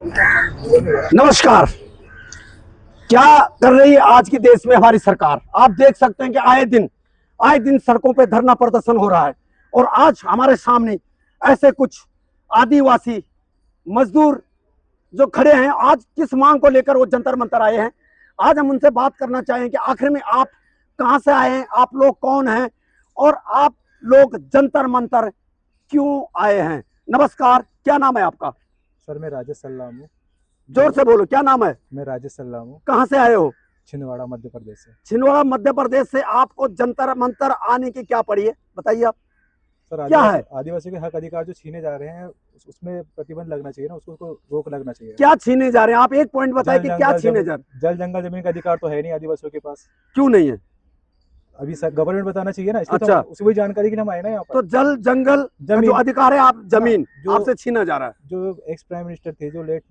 नमस्कार। क्या कर रही है आज के देश में हमारी सरकार? आप देख सकते हैं कि आए दिन सड़कों पे धरना प्रदर्शन हो रहा है और आज हमारे सामने ऐसे कुछ आदिवासी मजदूर जो खड़े हैं, आज किस मांग को लेकर वो जंतर मंतर आए हैं। आज हम उनसे बात करना चाहें कि आखिर में आप कहां से आए हैं, आप लोग कौन हैं और आप लोग जंतर मंतर क्यों आए हैं। नमस्कार, क्या नाम है आपका? सर मैं राजेश सल्लाम हूँ। जोर से बोलो, क्या नाम है? मैं राजेश सल्लाम हूँ, कहां से आए हो? छिंदवाड़ा मध्य प्रदेश से। छिंदवाड़ा मध्य प्रदेश से। आपको जंतर मंतर आने की क्या पड़ी है, बताइए आप। सर क्या है? आदिवासी के हक अधिकार जो छीने जा रहे हैं उसमें प्रतिबंध लगना चाहिए ना, उसको रोक लगना चाहिए। क्या छीने जा रहे हैं? आप एक पॉइंट बताएं कि क्या छीने जा रहे हैं। जल जंगल जमीन का अधिकार तो है नहीं आदिवासियों के पास। क्यों नहीं है? अभी सर गवर्नमेंट बताना चाहिए ना, इसलिए अच्छा, तो उसी वही जानकारी के लिए हम आए ना यहाँ तो पर। जल जंगल का जो जमीन, अधिकार है, आप जमीन जो आपसे छीना जा रहा है। जो एक्स प्राइम मिनिस्टर थे, जो लेट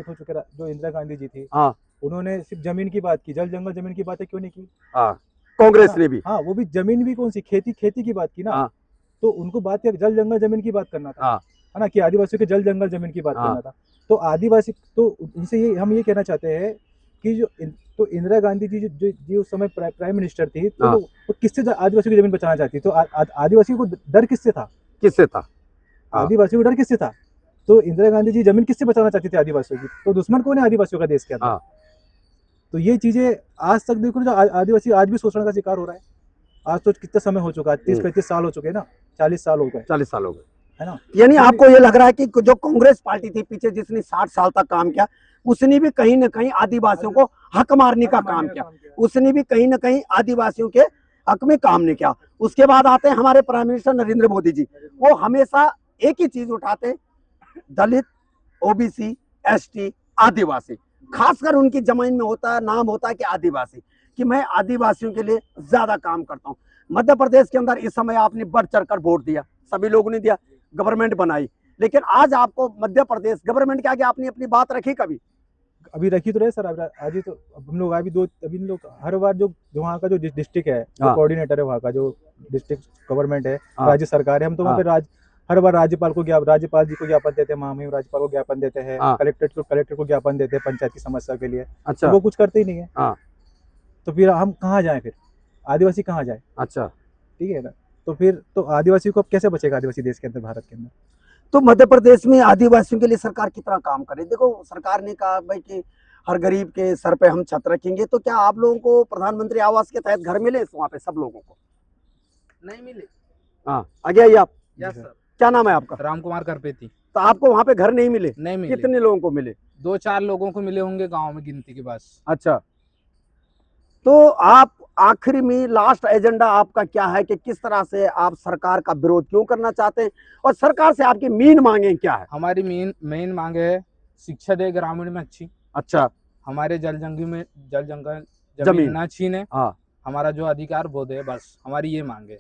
हो चुके, जो इंदिरा गांधी जी थी, हाँ उन्होंने सिर्फ जमीन की बात की, जल जंगल जमीन की बातें क्यों नहीं की? हाँ, है कांग्रेस ना? ने भी। हाँ, वो भी जमीन भी कौन सी, खेती खेती की बात की ना। हाँ तो उनको बात क्या, जल जंगल जमीन की बात करना था, हाँ है ना, कि आदिवासियों के जल जंगल जमीन की बात हाँ करना था। तो आदिवासी तो इनसे ये हम ये कहना चाहते हैं कि तो इंदिरा गांधी जी जो उस समय प्राइम मिनिस्टर थी, तो हाँ। वो किससे आदिवासियों की जमीन बचाना चाहती, तो आदिवासियों को डर किससे था? किससे था? हाँ आदिवासियों को डर किससे था? तो इंदिरा गांधी जी जमीन किससे बचाना चाहती थी आदिवासियों की? तो दुश्मन कौन है आदिवासियों का देश के अंदर? हाँ। तो ये चीजें आज तक देखो, जो आदिवासी आज भी शोषण का शिकार हो रहा है। आज तो कितना समय हो चुका है, 30-35 साल हो चुके हैं ना, 40 साल हो गए, 40 साल हो गए, है ना। यानी आपको ये लग रहा है कि जो कांग्रेस पार्टी थी पीछे, जिसने 60 साल तक काम किया, उसने भी कहीं ना कहीं आदिवासियों को हक मारने का काम किया। उसने भी कहीं ना कहीं आदिवासियों के हक में काम नहीं किया। उसके बाद आते हैं हमारे प्राइम मिनिस्टर नरेंद्र मोदी जी। वो हमेशा एक ही चीज उठाते, दलित, ओबीसी, एसटी, आदिवासी। खासकर उनकी जमीन में होता है, नाम होता है कि आदिवासी, कि मैं आदिवासियों के लिए ज्यादा काम करता हूँ। मध्य प्रदेश के अंदर इस समय आपने बढ़ चढ़कर वोट दिया, सभी लोगों ने दिया, गवर्नमेंट बनाई, लेकिन आज आपको मध्य प्रदेश गवर्नमेंट के आगे आपने अपनी बात रखी कभी? अभी रखी तो रहे सर। आज ही तो हम लोग अभी लोग हर बार जो वहाँ का जो डिस्ट्रिक्ट है, जो हाँ कोऑर्डिनेटर है वहाँ का, जो डिस्ट्रिक्ट गवर्नमेंट है, हाँ राज्य सरकार है, हम तो वहाँ हाँ पे हर बार राज्यपाल जी को ज्ञापन देते हैं, महामहिम राज्यपाल को ज्ञापन देते हैं, हाँ। कलेक्टर को ज्ञापन देते हैं पंचायत की समस्या के लिए। तो अच्छा। वो कुछ करते ही नहीं है। हाँ। तो फिर हम कहाँ जाए, फिर आदिवासी कहाँ जाए? अच्छा, ठीक है ना। तो फिर तो आदिवासी को अब कैसे बचेगा आदिवासी देश के अंदर, भारत के अंदर? तो मध्य प्रदेश में आदिवासियों के लिए सरकार कितना काम करे? देखो, सरकार ने कहा भाई कि हर गरीब के सर पे हम छत रखेंगे, तो क्या आप लोगों को प्रधानमंत्री आवास के तहत घर मिले वहां पे सब लोगों को? नहीं मिले। हाँ, आगे आइए आप। Yes sir. क्या नाम है आपका? राम कुमार करपेती। तो आपको वहां पे घर नहीं मिले? नहीं मिले। कितने लोगों को मिले? 2-4 लोगों को मिले होंगे गांव में, गिनती के बस। अच्छा, तो आप आखिर में लास्ट एजेंडा आपका क्या है कि किस तरह से आप सरकार का विरोध क्यों करना चाहते हैं और सरकार से आपकी मेन मांगे क्या है? हमारी मेन मांग है, शिक्षा दे ग्रामीण में अच्छी। अच्छा। हमारे जल जंगल जमीन। जमीन ना छीने। हाँ, हमारा जो अधिकार वो दे, बस हमारी ये मांग है।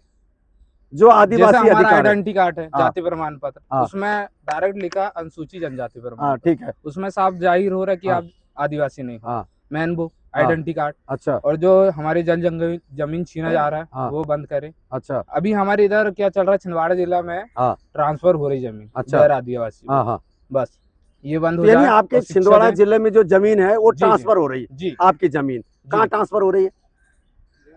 जो जैसे आदिवासी हमारा अधिकार है। आइडेंटिटी कार्ड है, हाँ जाति प्रमाण पत्र, हाँ उसमें डायरेक्ट लिखा अनुसूचित जनजाति प्रमाण हाँ, पत्र। ठीक है। उसमें साफ जाहिर हो रहा है कि हाँ आप आदिवासी नहीं हो। हाँ मैन वो हाँ। Identity card. अच्छा। और जो हमारे जल जंगल जमीन छीना जा रहा है, हाँ। वो बंद करें। अच्छा। अभी हमारे इधर क्या चल रहा है, छिंदवाड़ा जिला में हाँ ट्रांसफर हो रही जमीन अच्छा। गैर आदिवासी हाँ को। हाँ। बस ये बंद तो हो यानी जाए आपके और शिक्षा छिंदवाड़ा दें। जिले में जो जमीन है वो जी ट्रांसफर हो रही है? जी आपकी जमीन कहाँ जी। ट्रांसफर हो रही है?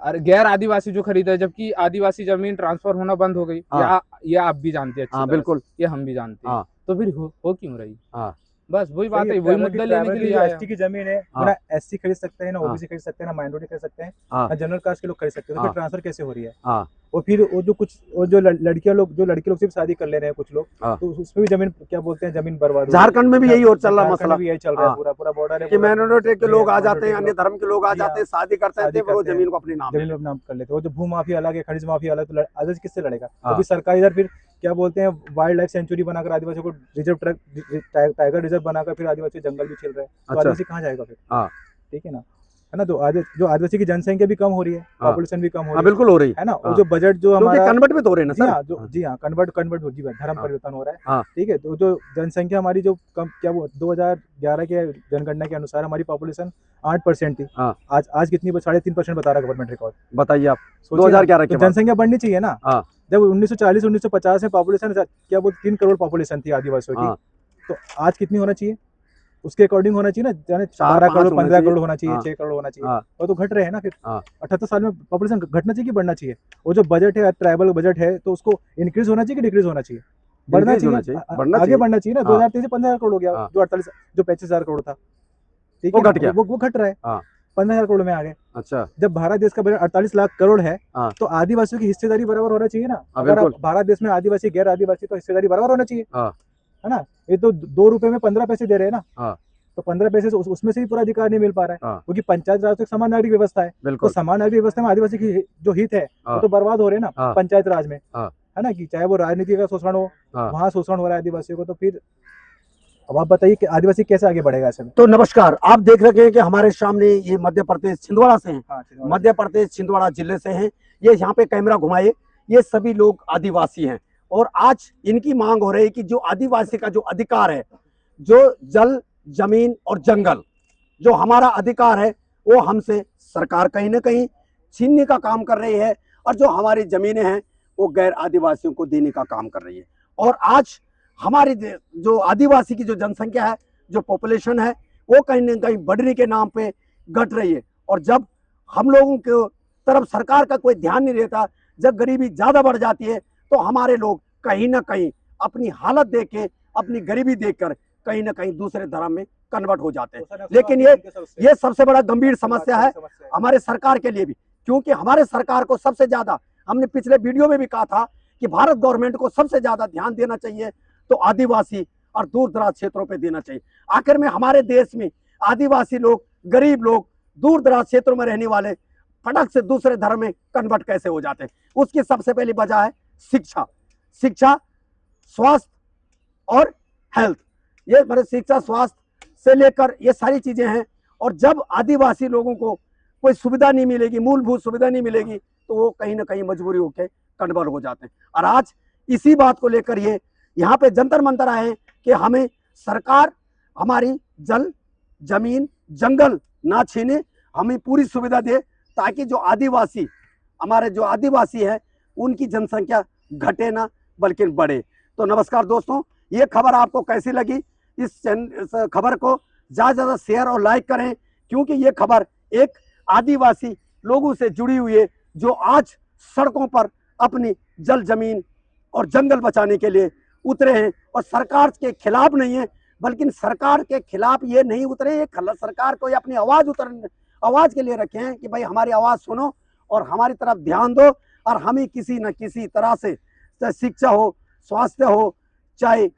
और गैर आदिवासी जो खरीदा है, जबकि आदिवासी जमीन ट्रांसफर होना बंद हो गई। हाँ ये आप भी जानते हैं अच्छी हाँ तरह से, बिल्कुल। ये हम भी जानते हैं। हाँ तो फिर हो क्यों रही? हाँ बस वही सही बात है, है, वही मुद्दा लेने के लिए जो आया एसटी हम। की जमीन है, हाँ ना एससी खरीद सकते हैं, ना हाँ ओबीसी खरीद सकते हैं, ना माइनॉरिटी खरीद सकते हैं, हाँ ना जनरल कास्ट के लोग खरीद सकते हैं। तो हाँ फिर ट्रांसफर कैसे हो रही है? हाँ और फिर वो जो लड़के लोग सिर्फ शादी कर ले रहे हैं कुछ लोग, हाँ। तो उसमें भी जमीन, क्या बोलते हैं, जमीन बर्बाद हो रही है। झारखंड में भी यही और चल रहा झारखंड मसला। में भी यही चल रहा है, हाँ, पूरा पूरा बॉर्डर है, कि पूरा माइनॉरिटी के जी लोग हाँ, आ जाते minority हैं, के अन्य लोग धर्म के लोग आ जी जाते हाँ हैं, शादी करते हैं, शादी फिर वो करते हैं, जमीन को अपने नाम ले जमीन लेते लोग नाम कर लेते हैं। वो जो भू माफिया अलग है, खनिज माफिया अलग, तो आदिवासी किससे लड़ेगा? हाँ। तो फिर सरकार इधर फिर क्या बोलते हैं, वाइल्ड लाइफ सेंचुरी बनाकर आदिवासियों को टाइगर रिजर्व बनाकर फिर आदिवासी जंगल भी छिल रहे हैं। तो अच्छा। आदिवासी कहाँ जाएगा फिर? हाँ ठीक है ना, है ना। तो जो आदिवासी की जनसंख्या भी कम हो रही है, हाँ पॉपुलेशन भी कम हो हाँ, रही बिल्कुल हो रही है ना। और हाँ, जो बजट जो क्योंकि हमारा, कन्वर्ट भी तो हो रहे हैं ना जी सर। हाँ, हाँ कन्वर्ट हो जी, धर्म हाँ परिवर्तन हो रहा है। हाँ ठीक है, तो जो जनसंख्या हमारी जो कम, क्या वो 2011 के जनगणना के अनुसार हमारी पॉपुलेशन 8% थी। हाँ। आज कितनी, 3.5% बता रहा है गवर्नमेंट रिकॉर्ड। बताइए आप, सोचिए ना, 2011 तो के बाद। जनसंख्या बढ़नी चाहिए ना। हाँ जब 1940-1950 में पॉपुलेशन, क्या वो 3 करोड़ पॉपुलेशन थी आदिवासियों की, हाँ तो आज कितनी होना चाहिए? उसके अकॉर्डिंग होना चाहिए ना, जाने 4, 12 5 करोड़ होना 15 चाहिए। करोड़ होना चाहिए, हाँ। 6 करोड़ होना चाहिए। हाँ। वो तो घट रहे हैं ना फिर। हाँ। 78 साल में पॉपुलेशन घटना चाहिए कि बढ़ना चाहिए? वो जो बजट है, ट्राइबल बजट है, तो उसको इंक्रीज होना चाहिए कि डिक्रीज होना चाहिए? बढ़ना Increase होना चाहिए, चाहिए, बढ़ना आगे चाहिए। बढ़ना चाहिए ना। हाँ। 2023 से 15,000 करोड़ हो गया, हाँ। जो 48 जो 35,000 करोड़ था, ठीक वो है ना? घट गया। वो घट रहा है, हाँ। 15,000 करोड़ में आ गए। अच्छा। जब भारत देश का बजट 48 लाख करोड़ है, हाँ। तो आदिवासियों की हिस्सेदारी बराबर होना चाहिए ना। हाँ, अगर आप बिल्कुल। भारत देश में आदिवासी गैर आदिवासी, तो हिस्सेदारी बराबर होना चाहिए, हाँ। है ना? ये तो 2 रुपए में 15 पैसे दे रहे हैं ना। हाँ। तो 15 पैसे से उसमें से भी पूरा अधिकार नहीं मिल पा रहा है, हाँ। क्योंकि पंचायत राज तो एक समान नागरिक व्यवस्था है। तो बिल्कुल। समान नागरिक व्यवस्था में आदिवासी की जो हित है, वो हाँ। तो बर्बाद हो रहे हैं ना हाँ। पंचायत राज में, हाँ। है ना? कि चाहे वो राजनीति का शोषण हो, हाँ। वहाँ शोषण हो रहा है आदिवासियों को, तो फिर अब आप बताइए कि आदिवासी कैसे आगे बढ़ेगा ऐसे में? तो नमस्कार, आप देख रहे हैं कि हमारे सामने ये मध्य प्रदेश छिंदवाड़ा से हैं, हाँ, मध्य प्रदेश छिंदवाड़ा जिले से हैं। ये यहाँ पे कैमरा घुमाए, ये सभी लोग आदिवासी हैं और आज इनकी मांग हो रही है कि जो आदिवासी का जो अधिकार है, जो जल, जमीन और जंगल, जो हमारा अधिकार है, वो हमसे सरकार कहीं ना कहीं छीनने का काम कर रही है और जो हमारी जमीनें हैं वो गैर आदिवासियों को देने का काम कर रही है। और आज हमारी जो आदिवासी की जो जनसंख्या है, जो पॉपुलेशन है, वो कहीं ना कहीं बढ़ने के नाम पे घट रही है। और जब हम लोगों के तरफ सरकार का कोई ध्यान नहीं रहता, जब गरीबी ज़्यादा बढ़ जाती है, तो हमारे लोग कहीं ना कहीं अपनी हालत देख के, अपनी गरीबी देखकर कहीं ना कहीं दूसरे धर्म में कन्वर्ट हो जाते हैं। लेकिन ये सबसे बड़ा गंभीर समस्या है हमारे सरकार के लिए भी, क्योंकि हमारे सरकार को सबसे ज़्यादा, हमने पिछले वीडियो में भी कहा था कि भारत गवर्नमेंट को सबसे ज़्यादा ध्यान देना चाहिए तो आदिवासी और दूर दराज क्षेत्रों पे देना चाहिए। आखिर में हमारे देश में आदिवासी लोग, गरीब लोग, दूर दराज क्षेत्रों में रहने वाले फटक से दूसरे धर्म में कन्वर्ट कैसे हो जाते हैं? उसकी सबसे पहली वजह है शिक्षा। शिक्षा, स्वास्थ्य और हेल्थ, ये मतलब शिक्षा, स्वास्थ्य से लेकर ये सारी चीजें हैं। और जब आदिवासी लोगों को कोई सुविधा नहीं मिलेगी, मूलभूत सुविधा नहीं मिलेगी, तो वो कहीं ना कहीं मजबूरी होकर कन्वर्ट हो जाते हैं। और आज इसी बात को लेकर ये यहाँ पे जंतर मंतर आए हैं कि हमें सरकार हमारी जल, जमीन, जंगल ना छीने, हमें पूरी सुविधा दे, ताकि जो आदिवासी, हमारे जो आदिवासी है, उनकी जनसंख्या घटे ना बल्कि बढ़े। तो नमस्कार दोस्तों, ये खबर आपको कैसी लगी? इस खबर को ज़्यादा से ज़्यादा शेयर और लाइक करें, क्योंकि ये खबर एक आदिवासी लोगों से जुड़ी हुई है, जो आज सड़कों पर अपनी जल, जमीन और जंगल बचाने के लिए उतरे हैं। और सरकार के खिलाफ नहीं है, बल्कि सरकार के खिलाफ ये नहीं उतरे, ये सरकार को ये अपनी आवाज़ के लिए रखे हैं कि भाई हमारी आवाज़ सुनो और हमारी तरफ ध्यान दो, और हमें किसी न किसी तरह से, चाहे शिक्षा हो, स्वास्थ्य हो, चाहे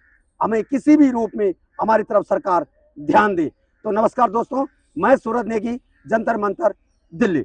हमें किसी भी रूप में हमारी तरफ सरकार ध्यान दे। तो नमस्कार दोस्तों, मैं सूरज नेगी, जंतर मंतर, दिल्ली।